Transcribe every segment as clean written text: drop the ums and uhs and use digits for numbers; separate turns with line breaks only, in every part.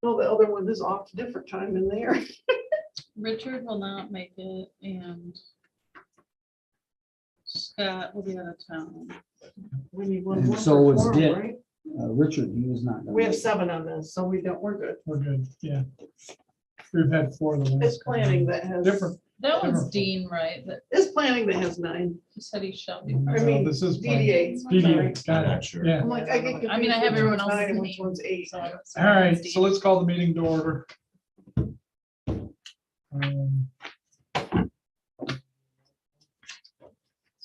Well, the other one is off a different time in there.
Richard will not make it, and Scott will be out of town.
We need one
And
more
so
for
was
quorum,
Dick.
right?
Richard, he was not. gonna
We have
make it.
7 on this, so we're good.
We're good, yeah. We've had 4 of the ones.
It's planning that has.
Different.
That one's
Different.
Dean, right? That
It's planning that has 9.
he said he shall be.
I mean,
This is
DDA.
DDA,
I'm
got
not
it,
sure.
yeah.
I'm like, I get confused.
I mean, I have
which
everyone
one's 9 and
else's
which
name.
one's 8.
So I don't-
All right, so let's call the meeting to order.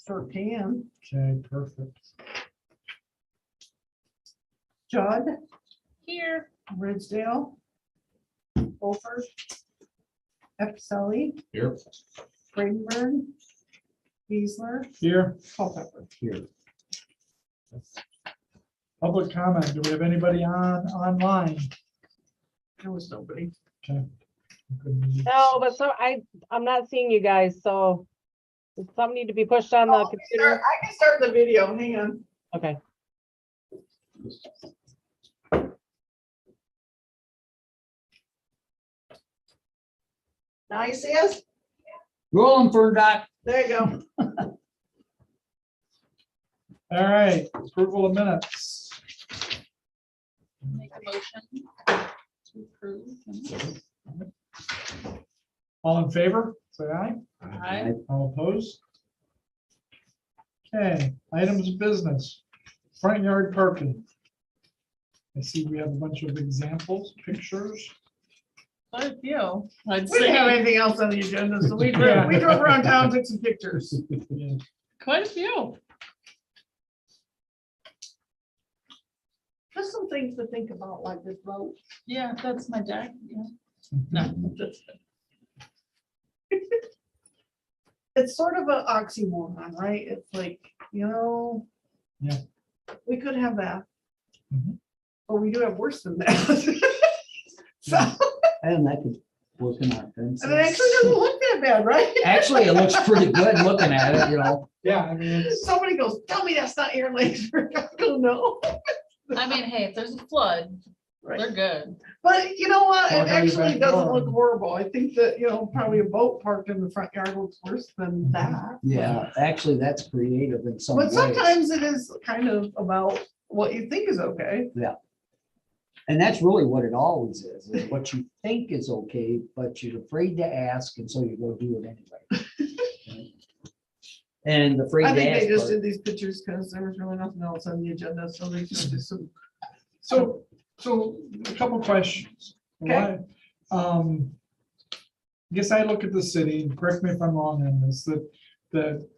Sure can.
Okay, perfect.
Judd,
Here,
Ridgedale, Beaufort, Epselly,
Here.
Bradenburn, Beasler,
Here,
Culpepper.
Here.
public comment. Do we have anybody online?
There was nobody.
Okay. Good.
No, but so I'm not seeing you guys, so does some need to be pushed on the
Oh,
computer?
I can start the video, hang on.
Okay.
Now you see us?
Rolling for Doc.
There you go.
All right, approval of minutes.
make a motion to approve.
All in favor, say aye.
Aye.
All opposed? Okay, items of business, front yard parking. I see we have a bunch of examples, pictures.
Quite a few, I'd
We didn't have
say,
anything else on the agenda, so we drove around town, took some pictures.
Yeah.
quite a few.
Just some things to think about, like this vote.
Yeah, that's my deck, yeah. No, that's,
It's sort of an oxymoron, right? It's like,
Yeah.
we could have that.
Mhm.
But we do have worse than that. So,
And that could work in our
and
fence.
it actually doesn't look that bad, right?
Actually, it looks pretty good looking at it, you know.
Yeah, I mean, it's,
Somebody goes, tell me that's not your legs. I go, no.
I mean, hey, if there's a flood,
Right.
they're good.
But you know what?
Walk
It
out your
actually
back
doesn't
door.
look horrible. I think that, probably a boat parked in the front yard looks worse than that.
Yeah, actually, that's creative in some
But
ways.
sometimes it is kind of about what you think is okay.
And that's really what it always is what you think is okay, but you're afraid to ask, and so you go do it anyway. And the afraid
I
to
think they
ask.
just
part-
did these pictures because there was really nothing else on the agenda, so they just did some.
so a couple questions.
Okay.
Why, I guess I look at the city, and correct me if I'm wrong on this, that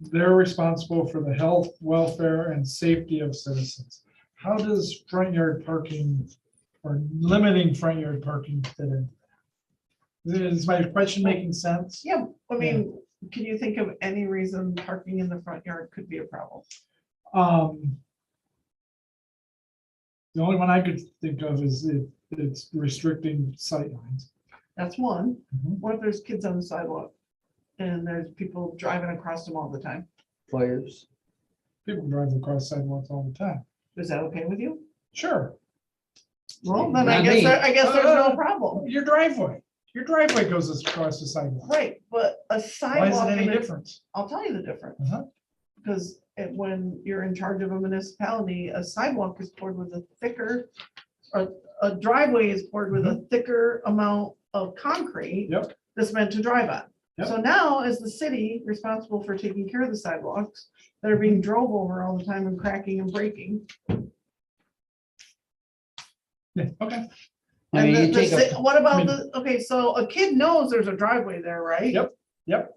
they're responsible for the health, welfare, and safety of citizens. How does front yard parking or limiting front yard parking fit in? Is my question making sense?
Yeah, I mean, can you think of any reason parking in the front yard could be a problem?
The only one I could think of is if it's restricting sightlines.
That's one.
Mhm.
What if there's kids on the sidewalk? And there's people driving across them all the time?
Fires.
People drive across sidewalks all the time.
Is that okay with you?
Sure,
Well, then
Not me.
I guess there's no problem.
your driveway goes across the sidewalk.
Right, but a
Why is it
sidewalk,
any
in a-
different?
I'll tell you the difference.
Uh-huh.
Because when you're in charge of a municipality, a sidewalk is poured with a thicker, a driveway is poured with a thicker amount of concrete.
Yep.
That's meant to drive on.
Yep.
So now, as the city responsible for taking care of the sidewalks that are being drove over all the time and cracking and breaking.
Yeah, okay.
I
And
mean,
the-
you
the
take
ci-
a,
what about
mean-
the, okay, so a kid knows there's a driveway there, right?
Yep.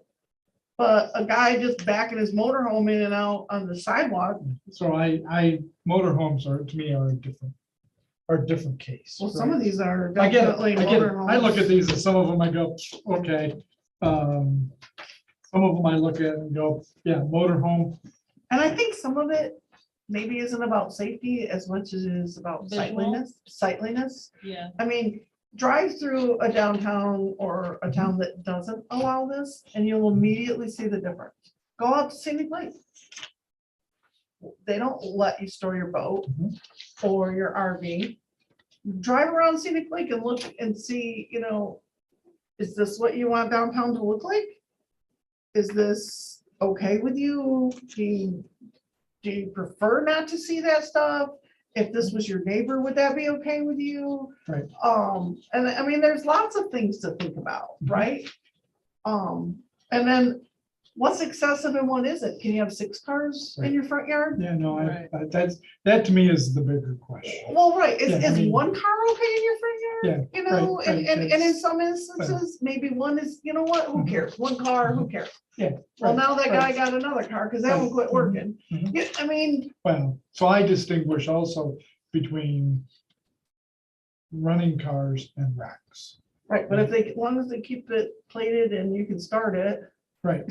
But a guy just backing his motorhome in and out on the sidewalk,
So motorhomes are, to me, are a different case.
well, some of
right?
these are
I get it,
definitely
I get it.
motorhomes.
I look at these and some of them I go, okay. Some of them I look at and go, yeah, motorhome.
And I think some of it maybe isn't about safety as much as it is about
Visual?
sightliness.
Yeah.
I mean, drive through a downtown or a town that doesn't allow this and you'll immediately see the difference. Go out to Scenic Lake. They don't let you store your boat
Mhm.
or your RV drive around Scenic Lake and look and see, you know, is this what you want downtown to look like? Is this okay with you? Do you prefer not to see that stuff? If this was your neighbor, would that be okay with you?
Right.
And I mean, there's lots of things to think about, right? And then what's excessive and what isn't? Can you have 6 cars in
Right.
your front yard?
Yeah, no,
Right.
that to me is the bigger question.
Well, right,
Yeah, I
is
mean-
one car okay in your front yard? You know,
right,
and in
it's-
some instances, maybe one is, you know what, who
Mhm.
cares? One car, who cares?
Yeah.
Well,
right,
now that guy
right.
got another car because that one
Right.
quit working.
Mhm.
Yeah, I mean,
Well, so I distinguish also between running cars and racks.
right, but if they, as long as they keep it plated and you can start it.
Right.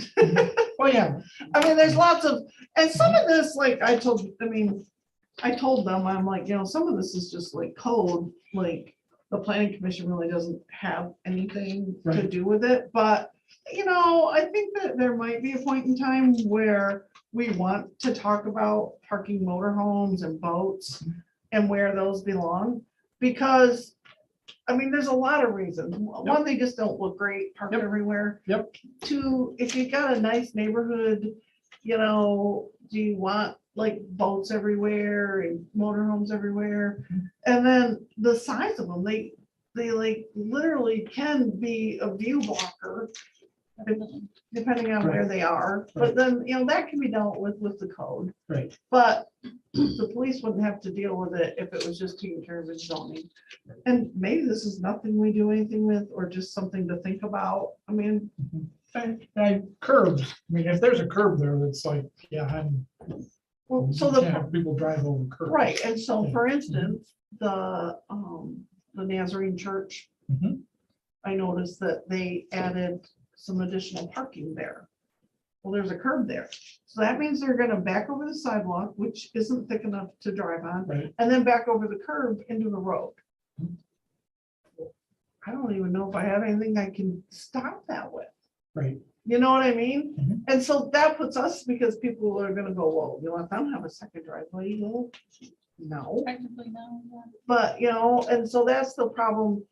Oh, yeah.
I mean, there's lots of, and some of this, like I told them, I'm like, you know, some of this is just like code, like the planning commission really doesn't have anything to
Right.
do with it, but you know, I think that there might be a point in time where we want to talk about parking motorhomes and boats and where those belong, because I mean, there's a lot of reasons. One, they just don't look great parked
Yep.
everywhere.
Yep.
Two, if you've got a nice neighborhood, you know, do you want like boats everywhere and motorhomes everywhere?
Mhm.
And then the size of them, they like literally can be a view blocker
Definitely.
depending on where
Right.
they are. But
Right.
then, you know, that can be dealt with the code.
Right.
But the police wouldn't have to deal with it if it was just taken care of in zoning. And maybe this is nothing we do anything with, or just something to think about. I mean,
And curbs, I mean, if there's a curb there, that's like, yeah,
well, so
you
the,
can't have people drive over curbs.
right, and so
Yeah.
for instance, the Nazarene Church,
Mhm.
I noticed that they added some additional parking there. Well, there's a curb there. So that means they're gonna back over the sidewalk, which isn't thick enough to drive on,
Right.
and then back over the curb into the road. I don't even know if I have anything I can stop that with.
Right.
You know what I mean?
Mhm.
And so that puts us, because people are gonna go, well, you know, if I don't have a second driveway, well, no.
Technically, no. Yeah.
But, you know, and so that's the problem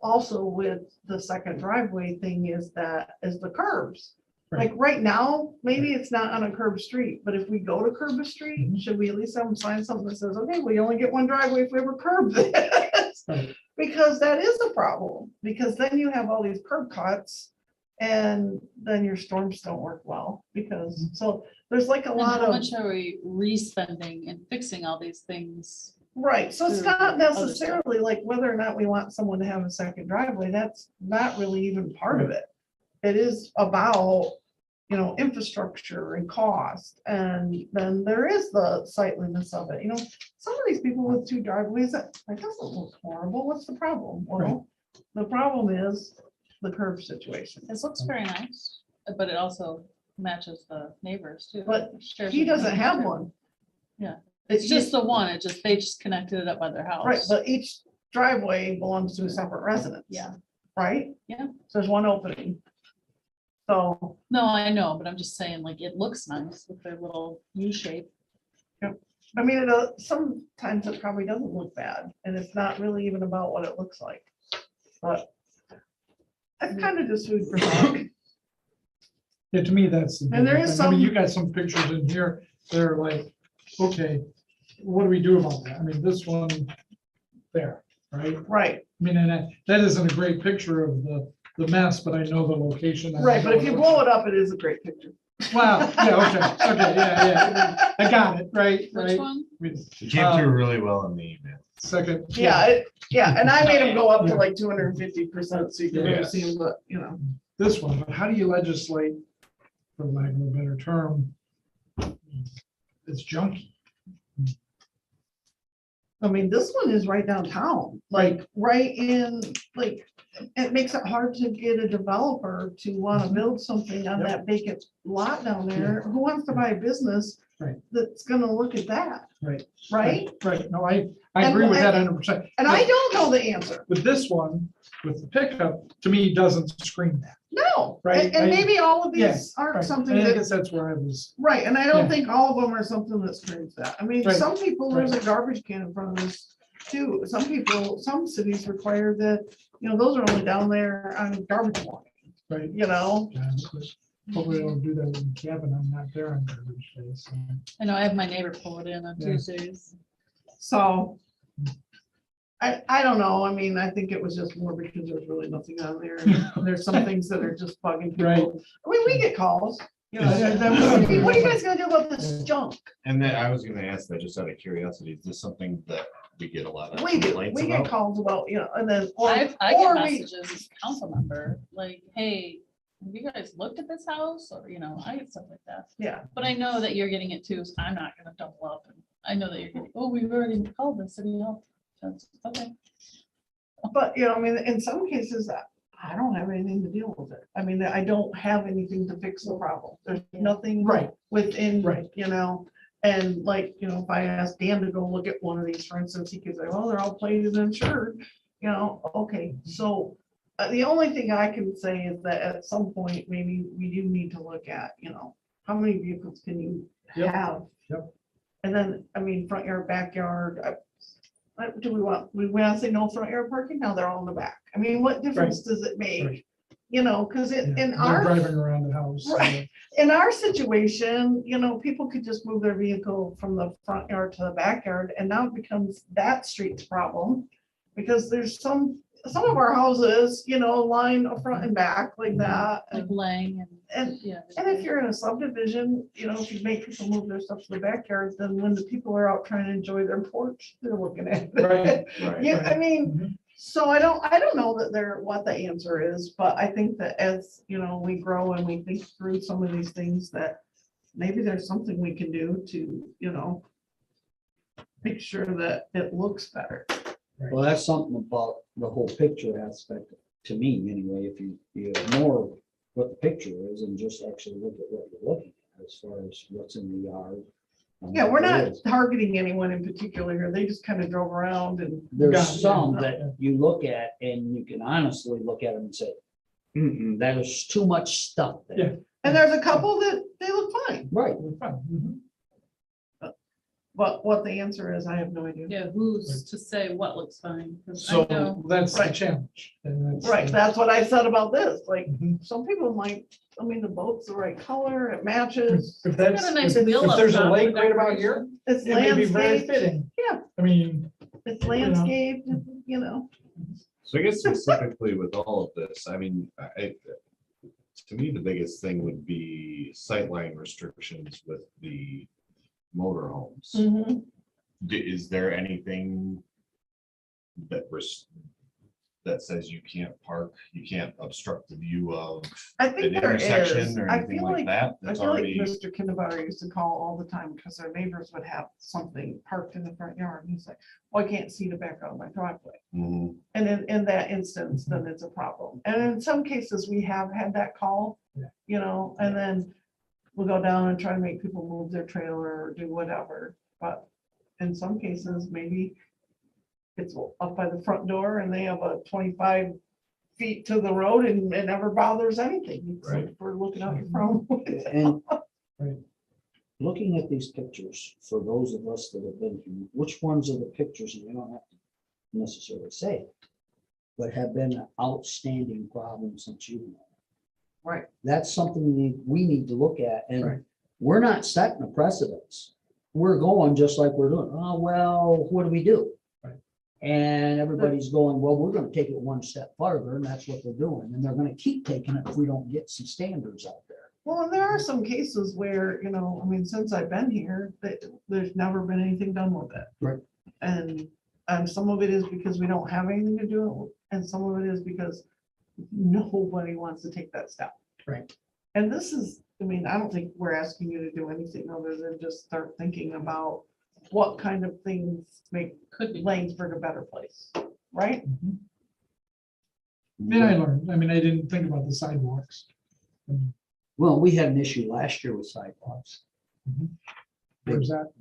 also with the second driveway thing is the curbs.
Right.
Like right now, maybe it's not on a curb street, but if we go to curb a street,
Mhm.
should we at least have them sign something that says, okay, we only get one driveway if we ever curb this?
Right.
Because that is a problem, because then you have all these curb cuts and then your storms don't work well, because, so there's like a
And
lot
how
of.
much are we re-spending and fixing all these things?
Right, so it's
through
not
other stuff.
necessarily like whether or not we want someone to have a second driveway, that's not really even part of it. It is about, you know, infrastructure and cost, and then there is the sightliness of it, you know. Some of these people with 2 driveways, that doesn't look horrible, what's the problem? Well, the problem is the curb situation.
This looks very nice, but it also matches the neighbors too.
But
Shares
He
with
doesn't
them.
have one.
Yeah. It's
He-
just the one, they just connected it up by their house.
Right, but each driveway belongs to a separate residence.
Yeah.
Right?
Yeah.
So there's one opening. So,
No, I know, but I'm just saying, like, it looks nice with their little U shape.
I mean, sometimes it probably doesn't look bad, and it's not really even about what it looks like. But it's kind of just food for thought.
Yeah, to me, that's. the
And there
bigger
is
thing. I mean, you
some-
got some pictures in here, they're like, okay, what do we do about that? I mean, this one there, right?
Right,
I mean, and that isn't a great picture of the mess, but I know the location. and I
right, but
know
if you
what-
blow it up, it is a great picture.
Wow, yeah, okay, yeah, I got it, right,
Which
right.
one?
I mean,
It came through really well in the email.
Second.
Yeah, and I made them go up to
Yeah.
like 250% so you can really see them, but, you know.
This one, but how do you legislate, for lack of a better term, it's junky?
I mean, this one is right downtown, like, right in, like, it makes it hard to get a developer to want to build something on
Yep.
that vacant lot down there. Who wants to buy a business
Right.
that's gonna look at that,
Right.
right?
Right, no, I agree with that 100%.
And I don't know the answer,
But this one, with the pickup, to me, doesn't scream that.
no,
Right,
and
I-
maybe all of
yeah,
these aren't
Right.
something
And I
that,
guess that's where I was,
right, and I don't
Yeah.
think all of them are something that screams that. I mean,
Right.
some people, there's a garbage can in front of this too. Some people, some cities require that, those are only down there on garbage morning,
Right.
you know?
Yeah, hopefully they don't do that in cabin. I'm not there on garbage day, so.
I know I have my neighbor pull it in on
Yeah.
Tuesdays.
So I don't know. I mean, I think it was just more because there's really nothing on there. And there's some things that are just bugging people.
Right.
I mean, we get calls,
Yeah.
what are you guys gonna do about this junk?
And then I was gonna ask that just out of curiosity, is this something that we get a lot of
We do,
complaints
we get
about?
calls about, and then,
I get
or we,
messages as a council member, like, hey, have you guys looked at this house? Or, I get stuff like that.
yeah.
But I know that you're getting it too, so I'm not gonna double up. And I know that you're getting, oh, we've already called the city hall. That's okay.
But, I mean, in some cases, I don't have anything to deal with it. I mean, I don't have anything to fix the problem. There's nothing
Right.
within,
Right.
and like, if I asked Dan to go look at one of these, for instance, he could say, well, they're all plated and insured, okay, so the only thing I can say is that at some point, maybe we do need to look at, how many vehicles can you
Yep.
have?
Yep.
And then, I mean, front yard, backyard, do we want to say no front yard parking? Now they're all in the back. I mean, what difference does it make?
Right.
Because
Yeah,
in
they're
our,
driving around the house.
Right. in our situation, people could just move their vehicle from the front yard to the backyard, and now it becomes that street's problem. Because there's some of our houses, line front and back like that.
Like Lang
And
yeah.
and if you're in a subdivision, if you make people move their stuff to the backyard, then when the people are out trying to enjoy their porch, they're looking at
Right,
it.
right,
Yeah,
right.
I mean,
Mhm.
so I don't know that what the answer is, but I think that as, we grow and we think through some of these things, that maybe there's something we can do to, make sure that it looks better.
Well, that's something about the whole picture aspect, to me anyway, if you ignore what the picture is and just actually look at what you're looking at as far as what's in the yard. and
Yeah,
what
we're
there
not
is.
targeting anyone in particular here. They just kind of drove around and,
Got
There's
it,
some
yeah.
that you look at and you can honestly look at them and say, that is too much stuff
Yeah.
there.
and there's a couple that they look fine,
Right.
We're fine. Mhm.
but what the answer is, I have no idea.
Yeah, who's to say what looks fine? 'Cause I
So
know-
that's the
Right.
challenge. and that's
Right,
the-
that's what I said about this, like,
Mhm.
some people might, I mean, the boat's the right color, it matches,
If that's,
got a nice
if
wheel up
there's a
top
lake
for
right about here,
it's
it may be very
landscaped,
fitting.
Yeah.
I mean,
it's landscaped,
So I guess specifically with all of this, I mean, to me, the biggest thing would be sightline restrictions with the motorhomes.
Mhm.
Is there anything that says you can't park, you can't obstruct the view of
I
an
think there is,
intersection or
I
anything
feel
like
like,
that?
I
That's
feel like
already,
Mr. Kinderbutter used to call all the time because their neighbors would have something parked in the front yard, and he's like, well, I can't see to back out of my driveway.
Mhm.
And in that instance, then it's a problem. And in some cases, we have had that call,
Yeah.
and then we'll go down and try to make people move their trailer or do whatever. But in some cases, maybe it's up by the front door and they have a 25 feet to the road and it never bothers anything. It's like we're looking out your front.
And
Right.
looking at these pictures, for those of us that have been here, which ones are the pictures, and you don't have to necessarily say it, but have been an outstanding problem since you've known?
Right.
That's something we need to look at,
Right.
and we're not setting a precedence. We're going just like we're doing, oh, well, what do we do?
Right.
And everybody's going, well, we're gonna take it one step farther, and that's what they're doing, and they're gonna keep taking it if we don't get some standards out there.
Well, and there are some cases where, I mean, since I've been here, there's never been anything done with it.
Right.
And some of it is because we don't have anything to do, and some of it is because nobody wants to take that step.
Right.
And this is, I mean, I don't think we're asking you to do anything other than just start thinking about what kind of things make
Could be.
Lanesburg a better place, right?
Mhm. Yeah, I learned. I mean, I didn't think about the sidewalks.
Well, we had an issue last year with sidewalks.
Where's that?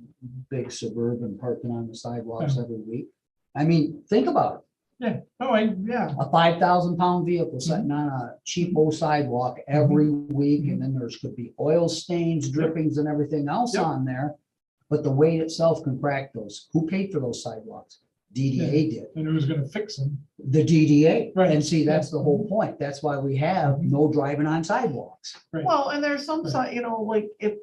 Big suburban parking on the sidewalks every week. I mean, think about
Yeah. Oh, yeah.
it. A 5,000-pound vehicle sitting on a cheap old sidewalk every week, and then there's could be oil stains, drippings, and everything else
Yep.
on there. But the weight itself can crack those. Who paid for those sidewalks? DDA did,
And who's gonna fix them?
the DDA.
Right.
And see, that's the whole point. That's why we have no driving on sidewalks.
Well, and there's some,
Right.
you know, like if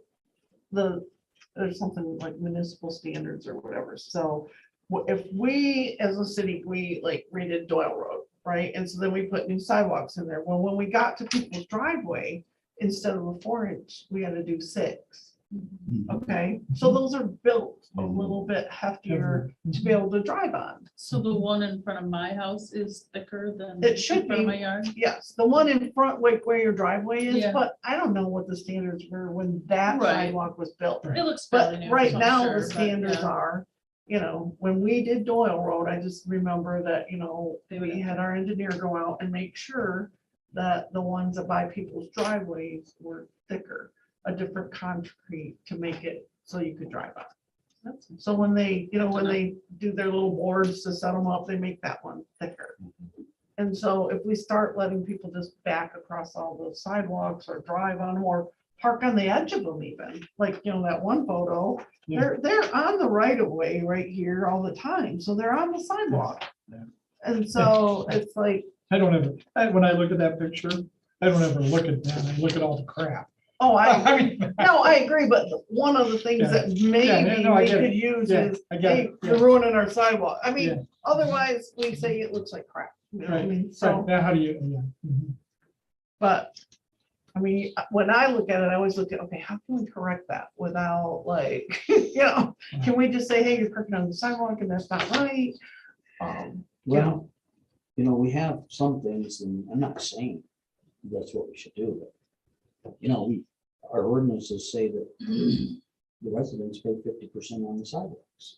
there's something like municipal standards or whatever, so if we, as a city, we like redid Doyle Road, right? And so then we put new sidewalks in there. Well, when we got to people's driveway, instead of a 4-inch, we had to do 6. Okay, so those are built a little bit heftier to be able to drive on.
So the one in front of my house is thicker than.
It should
in front of
be.
My yard.
Yes, the one in front, like where your driveway is,
Yeah.
but I don't know what the standards were when that
Right.
sidewalk was built.
It looks fairly
But
new.
right
so I'm
now,
sure,
the
but
standards
yeah.
are, you know, when we did Doyle Road, I just remember that, you know,
They would
we
have-
had our engineer go out and make sure that the ones that by people's driveways were thicker, a different concrete to make it so you could drive on.
That's-
So when they, you know, when they do their little boards to set them up, they make that one thicker. And so if we start letting people just back across all those sidewalks or drive on or park on the edge of them even, like, you know, that one photo,
Yeah.
they're on the right of way right here all the time. So they're on the sidewalk.
Yeah.
And so it's like,
I don't ever, when I look at that picture, I don't ever look at that. I look at all the crap.
oh, I,
I mean,
no, I agree, but one of the things that maybe
no, I
we
get
could use
yeah,
is,
I get
hey,
it.
you're ruining our sidewalk. I
Yeah.
mean, otherwise we say it looks like crap. You know what I
Right,
mean?
Right,
So,
now how do you, yeah. Mhm.
but, I mean, when I look at it, I always look at, okay, how can we correct that without like, you know, can we just say, hey, you're parking on the sidewalk and that's not right?
Well, you know, we have some things, and I'm not saying that's what we should do, but, you know, our ordinances say that the residents pay 50% on the sidewalks.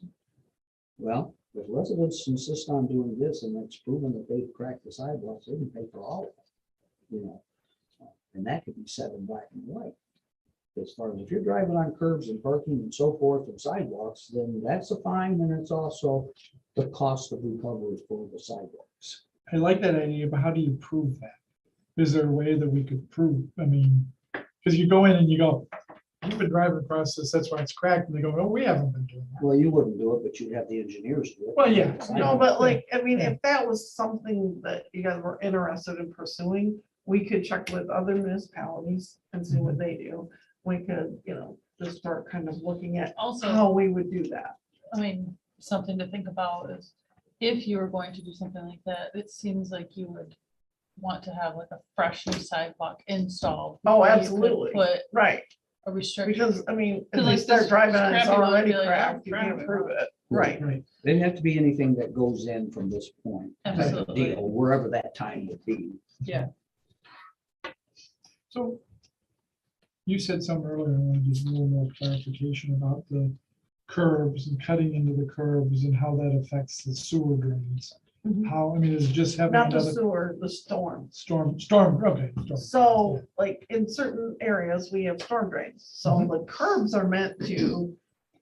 Well, if residents insist on doing this and it's proven that they've cracked the sidewalks, they can pay for all of it, you know. And that could be set in black and white. As far as if you're driving on curbs and parking and so forth and sidewalks, then that's a fine, and it's also the cost of recovery for the sidewalks.
I like that idea, but how do you prove that? Is there a way that we could prove, I mean, because you go in and you go, you've been driving across this, that's why it's cracked, and they go, oh, we haven't been doing that.
Well, you wouldn't do it, but you'd have the engineers do it.
Well, yeah.
No, but like, I mean,
Yeah.
if that was something that you guys were interested in pursuing, we could check with other municipalities and see what they do. We could, you know, just start kind of looking at
Also,
how we would do that.
I mean, something to think about is if you were going to do something like that, it seems like you would want to have like a fresh new sidewalk installed.
Oh,
before you could
absolutely.
Put
a
a restriction.
Because, I mean, if
Because,
they
like,
start
this
driving on, it's
crappy one would
already
be like, oh,
cracked, you
crap.
can't prove it. Right.
Right,
There'd have to be anything that goes in from this point. type of
Absolutely.
deal, Wherever that time would be.
Yeah,
so you said something earlier, I wanted just a little more clarification about the curbs and cutting into the curbs and how that affects the sewer drains.
Mhm.
How, I mean, is it just having
Not the
another
sewer, the storm.
storm, okay. storm.
So like in certain areas, we have storm drains. So
Mhm.
the curbs are meant to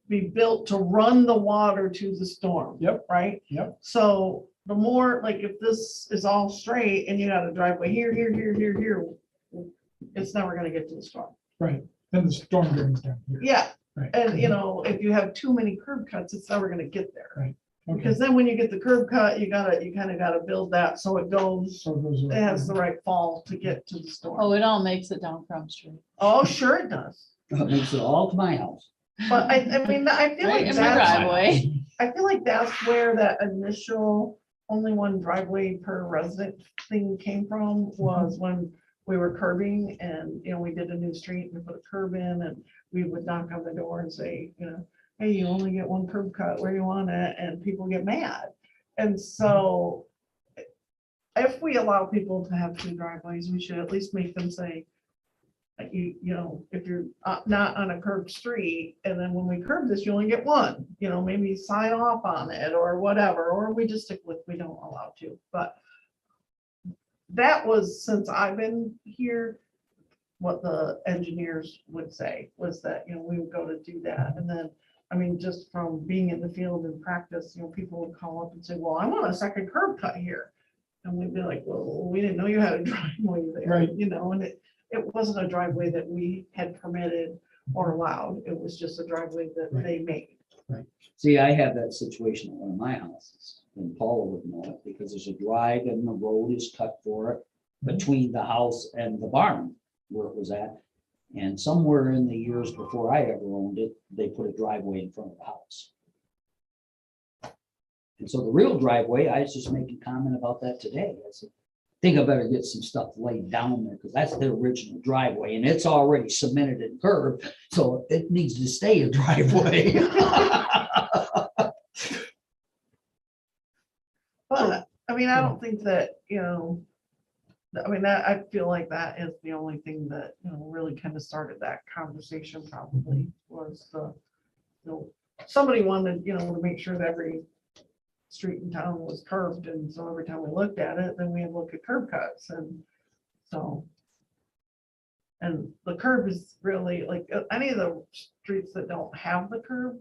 be built to run the water to the storm.
Yep.
Right?
Yep.
So the more, like if this is all straight and you got a driveway here, it's never gonna get to the storm.
Right, then the storm drains down here.
Yeah,
Right.
and you know, if you have too many curb cuts, it's never gonna get there.
Right. Okay.
Because then when you get the curb cut, you kind of gotta build that so it goes,
So those
it
are-
has the right fall to get to the storm.
oh, it all makes it down Front Street.
Oh, sure it does.
It makes it all to my house.
But I mean, I feel
Right
like
in my
that's,
driveway.
I feel like that's where that initial only one driveway per resident thing came from, was when we were curbing and, you know, we did a new street and put a curb in and we would knock on the door and say, you know, hey, you only get one curb cut where you want it, and people get mad. And so if we allow people to have 2 driveways, we should at least make them say, that you know, if you're not on a curved street, and then when we curb this, you only get 1, you know, maybe sign off on it or whatever, or we just stick with, we don't allow to, but that was, since I've been here, what the engineers would say was that, you know, we would go to do that. And then, I mean, just from being in the field and practice, you know, people would call up and say, well, I want a second curb cut here. And we'd be like, well, we didn't know you had a driveway there,
Right.
you know, and it wasn't a driveway that we had permitted or allowed. It was just a driveway that
Right.
they made.
See, I have that situation at one of my houses. and Paula would know it, because there's a drive and the road is cut for it between the house and the barn where it was at. And somewhere in the years before I ever owned it, they put a driveway in front of the house. And so the real driveway, I was just making comment about that today. I said, think I better get some stuff laid down there, because that's the original driveway and it's already cemented and curved, so it needs to stay a driveway.
But, I mean, I don't think that, I mean, that, I feel like that is the only thing that, really kind of started that conversation probably was somebody wanted, to make sure that every street in town was curved, and so every time we looked at it, then we had to look at curb cuts, and so. And the curb is really, like, any of the streets that don't have the curb,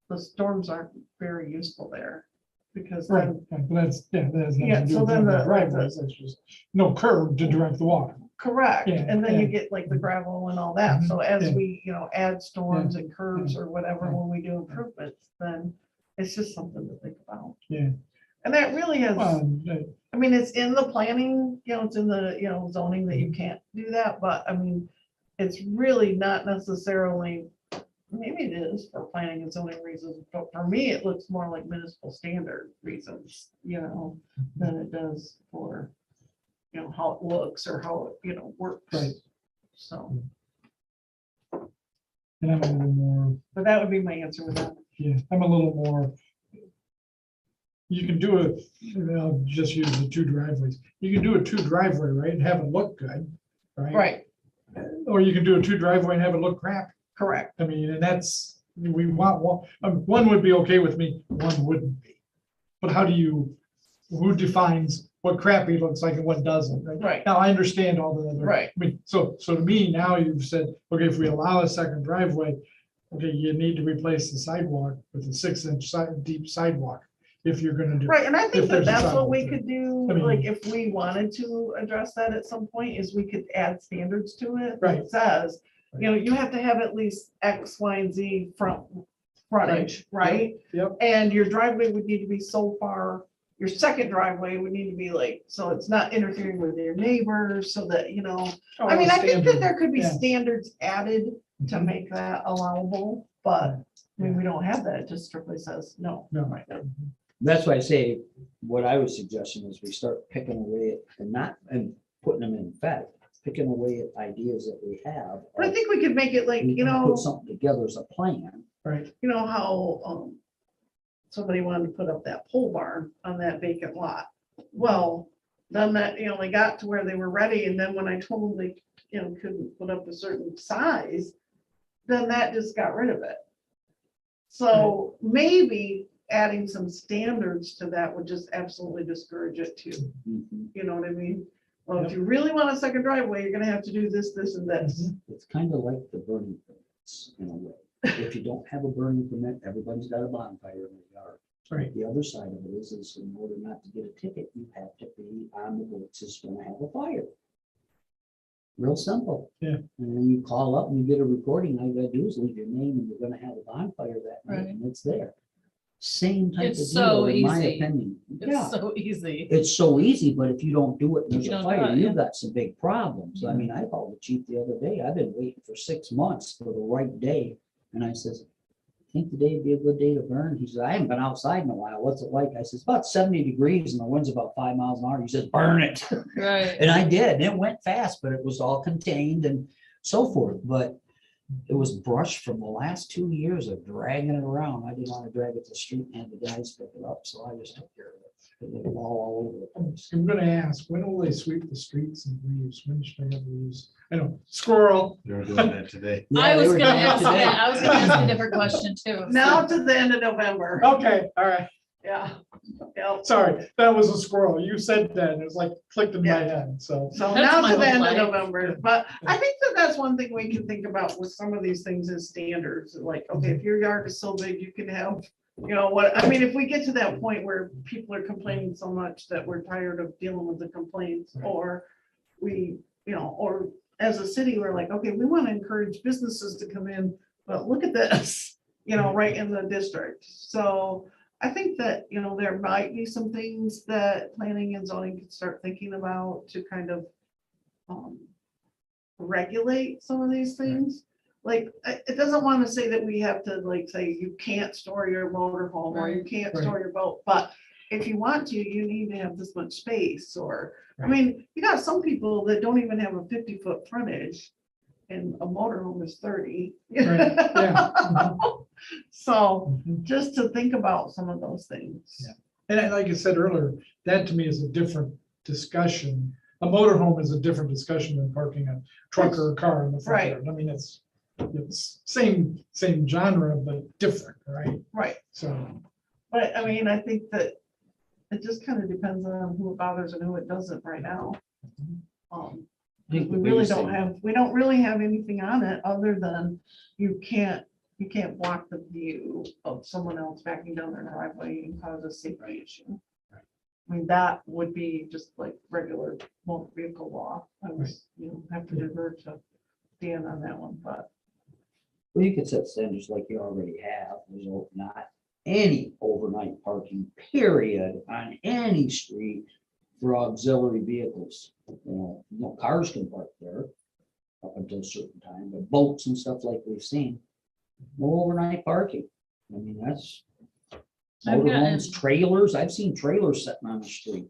the storms aren't very useful there, because
Right,
then,
right, but that's, yeah, that has nothing
Yeah,
to do
so
with
then
the
the-
driveways, that's just no curb to direct the water.
correct,
Yeah,
and then you
yeah.
get like the gravel and all that,
Mhm,
so as
yeah.
we, add storms and curbs or whatever,
yeah.
when we do improvements, then it's just something to think about.
Yeah.
And that really has,
Well,
I mean, it's in the planning, it's in the, zoning that you can't do that, but I mean, it's really not necessarily, maybe it is for planning and zoning reasons, but for me, it looks more like municipal standard reasons, than it does for, how it looks or how it, works.
Right.
So,
and I'm a little more,
but that would be my answer with that.
yeah, I'm a little more. You can do it, I'll just use the two driveways. You can do a two driveway, right, and have it look good, right?
Right,
Or you can do a two driveway and have it look crap.
correct.
I mean, and that's, we want one would be okay with me, one wouldn't be. But how do you, who defines what crappy looks like and what doesn't, right?
Right.
Now, I understand all the other.
Right.
I mean, so to me, now you've said, okay, if we allow a second driveway, okay, you need to replace the sidewalk with a 6-inch deep sidewalk. If you're gonna do.
Right, and I think
If
that
there's a
that's what
sidewalk
we
there.
could do,
I mean-
like, if we wanted to address that at some point, is we could add standards to it.
Right.
That says, you have to have at least X, Y, and Z frontage, right?
Yep,
And your driveway would need to be so far, your second driveway would need to be like, so it's not interfering with your neighbors, so that, I mean, I think that there could be
Yeah.
standards added to
Mhm.
make that allowable, but, I mean, we don't have that, it just strictly says no.
No.
Right.
That's why I say, what I was suggesting is we start picking away at- and putting them in effect, picking away at ideas that we have.
But I think we could make it like,
We can Put something together as a plan.
right,
how somebody wanted to put up that pole barn on that vacant lot. Well, then that, they got to where they were ready, and then when I told them they, couldn't put up a certain size, then that just got rid of it. So maybe adding some standards to that would just absolutely discourage it too. You know what I mean? Well, if you really want a second driveway, you're gonna have to do this, this, and this.
It's kind of like the burning permits in a way. If you don't have a burning permit, everybody's got a bonfire in their yard.
right.
The other side of it is in order not to get a ticket, you have to be on the books is gonna have a fire. Real simple.
Yeah.
And then you call up and you get a recording, all you gotta do is leave your name and you're gonna have a bonfire that night,
Right.
and it's there. Same type of
It's
deal,
so
in my
easy.
opinion. Yeah,
It's so easy.
it's so easy, but if you don't do it, and there's
You
a
don't do
fire,
it,
you've
yeah.
got some big problems. I mean, I called the chief the other day. I've been waiting for 6 months for the right day. And I says, think today would be a good day to burn? He says, I haven't been outside in a while. What's it like? I says, about 70 degrees and the wind's about 5 miles an hour. He says, burn it.
Right.
And I did, and it went fast, but it was all contained and so forth. But it was brush from the last 2 years of dragging it around. I didn't want to drag it to the street and have the guys pick it up, so I just took care of it. It was all over the place.
I'm gonna ask, when will they sweep the streets and leaves? When should I have leaves? I know, squirrel.
They're doing that today.
I
Yeah, they
was
were
gonna
doing it
ask
today.
that. I was gonna ask a different question too.
Now to the end of November.
Okay, all right,
Yeah. Yep.
sorry, that was a squirrel. You said that, and it was like clicked in my head, so.
So
That's
now
my
to the
whole
end of
life.
November, but I think that that's one thing we can think about with some of these things is standards, like, okay, if your yard is so big, you can have, what, I mean, if we get to that point where people are complaining so much that we're tired of dealing with the complaints, or we, or as a city, we're like, okay, we want to encourage businesses to come in, but look at this, right in the district. So, I think that, you know, there might be some things that planning and zoning could start thinking about to kind of regulate some of these things. Like, it doesn't want to say that we have to like say you can't store your motor home or you
Right.
can't
Right.
store your boat, but if you want to, you need to have this much space or, I
Right.
mean, you got some people that don't even have a 50-foot frontage and a motorhome is 30.
Right, yeah. Mhm.
So
Mhm.
just to think about some of those things.
Yeah. And like I said earlier, that to me is a different discussion. A motorhome is a different discussion than parking a truck or a car in the front
Right.
yard. I mean, it's same genre, but different, right?
Right.
So,
But I mean, I think that it just kind of depends on who it bothers and who it doesn't right now.
I think
We
the
really
biggest
don't
thing-
have, we don't really have anything on it other than you can't block the view of someone else backing down their driveway and cause a safety issue. I mean, that would be just like regular motor vehicle law. I was, have to divert to Dan on that one, but
Well, you could set standards like you already have, there's not any overnight parking, period, on any street for auxiliary vehicles. No cars can park there up until a certain time, but boats and stuff like we've seen, no overnight parking. I mean, that's
I've gotten-
motorhomes, trailers, I've seen trailers sitting on the street.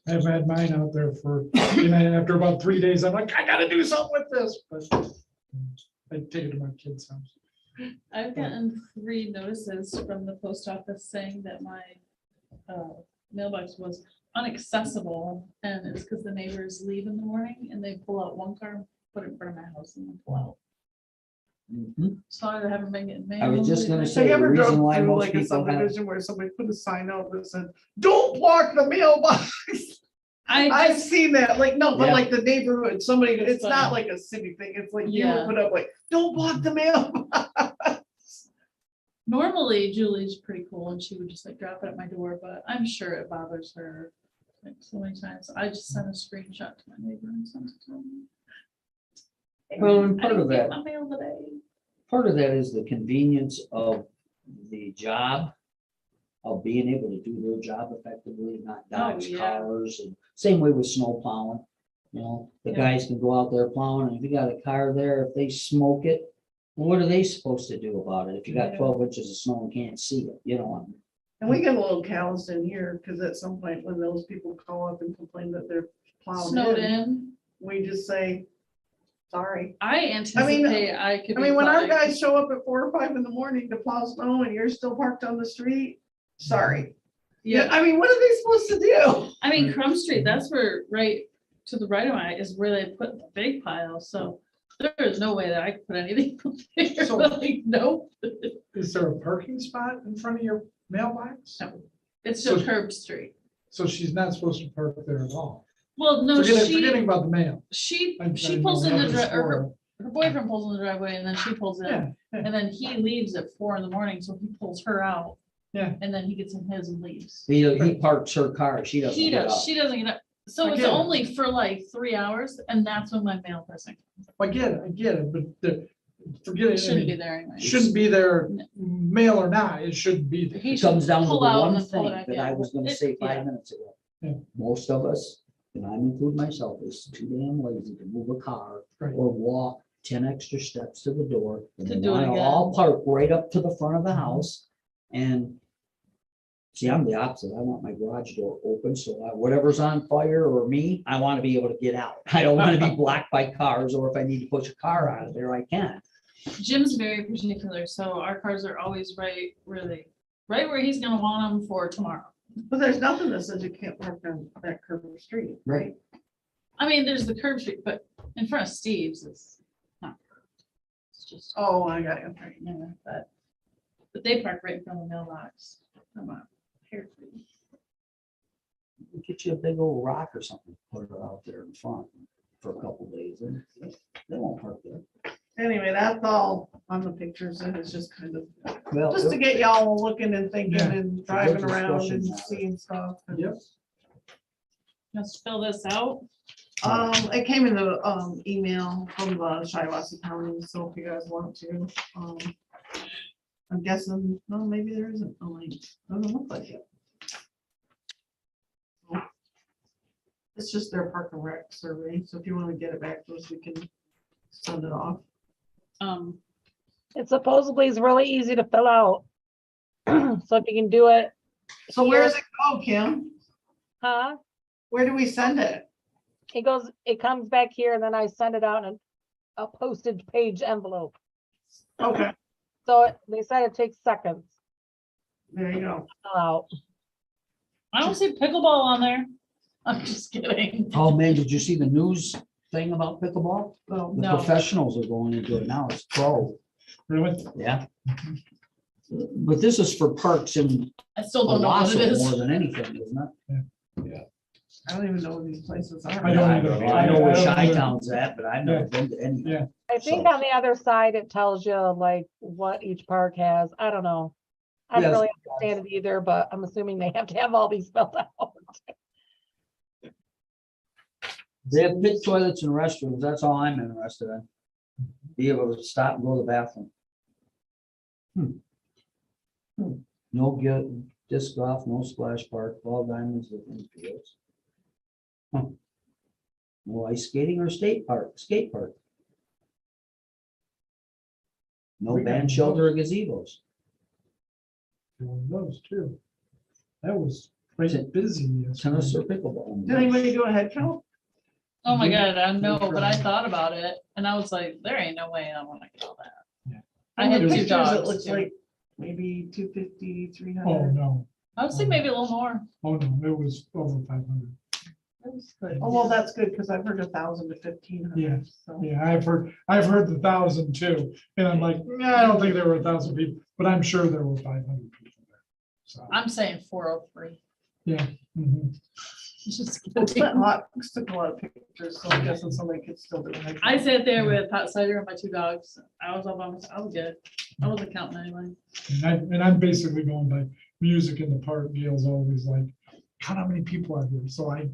I've had mine out there for, after about 3 days, I'm like, I gotta do something with this, but I take it to my kid's house.
I've gotten 3 notices from the post office saying that my mailbox was unaccessible, and it's because the neighbors leave in the morning and they pull out one car, put it in front of my house and then pull out.
Mhm.
So I haven't been getting mail.
I was just gonna
have
say,
you
the
ever
reason
drove
why
through
most
like a
people have,
subdivision where somebody put a sign out that said, don't block the mailbox?
I
I've
just,
seen that, like, no, but
Yeah.
like the neighborhood, somebody,
That's
it's not
funny.
like a city thing, it's like you
Yeah.
would put up like, don't block the mailbox.
normally Julie's pretty cool and she would just like drop it at my door, but I'm sure it bothers her like so many times. I just sent a screenshot to my neighbor and sent it to him.
Well, and
I
part
didn't
of
get
that,
my mail today.
part of that is the convenience of the job of being able to do their job effectively, not dodge
yeah.
cars, and same way with snow plowing. The
Yeah.
guys can go out there plowing, and if you got a car there, if they smoke it, what are they supposed to do about it? If you got
Yeah.
12 inches of snow and can't see it,
And we get a little callous in here, because at some point when those people call up and complain that they're plowed
Snowed
in,
in.
we just say, sorry.
I anticipate I could.
I
be
mean, when our
fine.
guys show up at 4 or 5 in the morning to plow snow and you're still parked on the street, sorry.
Yeah,
I mean, what are they supposed to do?
I mean, Crum Street, that's where, right to the right of my, is where they put the big pile, so there is no way that I could put anything there,
So-
like, nope.
Is there a parking spot in front of your mailbox?
No. It's
So-
just curb street.
So she's not supposed to park there at all.
Well, no,
Forgetting
she,
about the mail.
she,
I
she
didn't
pulls
know
in the,
that was
or her,
for-
her boyfriend pulls in the driveway and then she pulls in.
Yeah, yeah.
And then he leaves at 4 in the morning, so he pulls her out.
Yeah.
And then he gets in his and leaves.
he parks her car, she doesn't
He
get
does,
out.
she doesn't get up. So
I
it's
get it.
only for like 3 hours and that's when my mail person.
I get it, but forget
It
it.
shouldn't be there anyway.
Shouldn't be there, mail or not, it shouldn't be there.
He
It
should
comes down to the
pull out and
one
then pull it
thing
back
that I
in.
was gonna
It-
say
yeah.
5 minutes ago.
Yeah.
Most of us, and I include myself, is too damn lazy to move a car
Right.
or walk 10 extra steps to the door. And
To
they
do it
wanna
again.
all park right up to the front of the house. And see, I'm the opposite. I want my garage door open, so whatever's on fire or me, I wanna be able to get out. I don't wanna be blocked by cars, or if I need to push a car out of there, I can.
Jim's very particular, so our cars are always right where he's gonna want them for tomorrow.
But there's nothing that says you can't park on that curb street, right?
I mean, there's the curb street, but in front of Steve's is not. curved. It's just,
Oh, I got you.
right, yeah, but they park right in front of the mailbox. Come on. Here.
Get you a big old rock or something, put it out there in front for a couple days, and they won't park there.
Anyway, that's all on the pictures, and it's just kind of,
Well,
just to get y'all looking and thinking
Yeah.
and driving
good
around
discussion,
and
Alex.
seeing stuff. and-
Yep.
Let's fill this out.
It came in the email from the Shiawassee County, so if you guys want to, I'm guessing, no, maybe there isn't a link. Doesn't look like it. It's just their park and rec survey, so if you want to get it back to us, we can send it off.
It supposedly is really easy to fill out. So if you can do it,
So where does it go, Kim?
huh?
Where do we send it?
It comes back here and then I send it out in a postage page envelope.
Okay,
So they said it takes seconds
there you go.
to fill out.
I don't see pickleball on there. I'm just kidding.
Oh, man, did you see the news thing about pickleball?
So,
The
No.
professionals are going into it now. It's pro,
Really?
yeah. But this is for parks in
I still don't know what it
Owasso more
is.
than anything, isn't it?
I don't even know where these places are.
I don't either.
I know where
I don't either.
Chi-Town's at, but I've never been to any.
Yeah.
I think on the other side, it tells you like what each park has. I don't know. I don't
Yes.
really understand it either, but I'm assuming they have to have all these spelled out.
They have pit toilets and restrooms, that's all I'm interested in. Be able to stop and go to the bathroom. No disc golf, no splash park, ball diamonds with infields. No ice skating or skate park. No
We got
band shelter or gazebos.
One of those too. That was quite busy.
Tennis
yesterday.
or pickleball.
Did anybody do a head count?
Oh my
We-
God, I know,
we
but I
tried.
thought about it and I was like, there ain't no way I wanna get all that.
Yeah.
I
From
had
the
two
pictures,
dogs.
It looks
too.
like maybe 250, 300.
Oh, no.
I would say maybe a little more.
Oh, no, it was over 500.
That was good.
Oh, well, that's good, because I've heard 1,000 to 1,500.
Yeah.
So.
Yeah, I've heard the 1,000 too. And I'm like, I don't think there were 1,000 people, but I'm sure there were 500 people there. So,
I'm saying 403.
yeah. Mhm.
Just
Well,
kidding.
took a lot of pictures, so I guess if somebody could still do a head
I
count.
sat there with hot cider and my two dogs. I was all by myself. I was good. I wasn't counting anyway.
And I'm basically going by music in the park. Gail's always like, count how many people are there. So I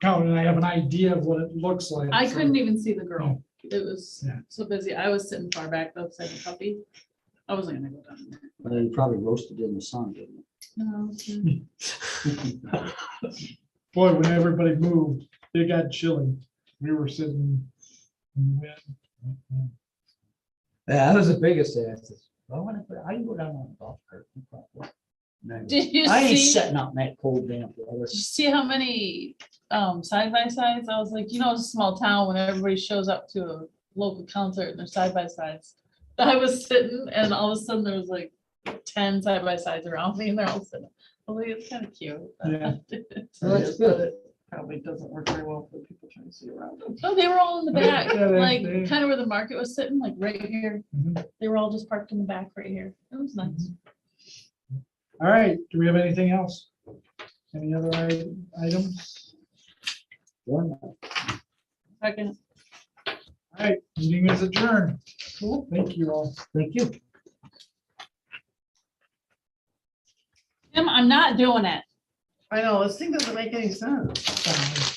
count and I have an idea of what it looks like.
I
so-
couldn't even see the girl. It was
Yeah.
so busy. I was sitting far back though, second puppy. I wasn't gonna go down there.
Well, you probably roasted in the sun, didn't
No,
you?
Boy, when everybody moved, it got chilly. We were sitting in the wind.
Yeah, that was the biggest thing. I said, I can go down on a golf cart. no problem." No,
Did you
I ain't
see?
setting up in that cold damn weather.
Did you see how many side by sides? I was like, you know, it's a small town when everybody shows up to a local concert and they're side by sides. I was sitting and all of a sudden there was like 10 side by sides around me and they're all sitting. I was like, it's kind of cute.
Yeah.
Well, that's
It is, but
good.
it Probably doesn't work very well for people trying to see around them.
No, they were all in the back,
Yeah,
like
they-
kind of where the market was sitting, like right here.
Mhm.
They were all just parked in the back right here. It was nice.
Mm-hmm. All right, do we have anything else? Any other items?
One,
Second.
All right, meeting is adjourned. Cool, thank you all.
thank you.
Tim, I'm not doing it.
I know, this thing doesn't make any sense.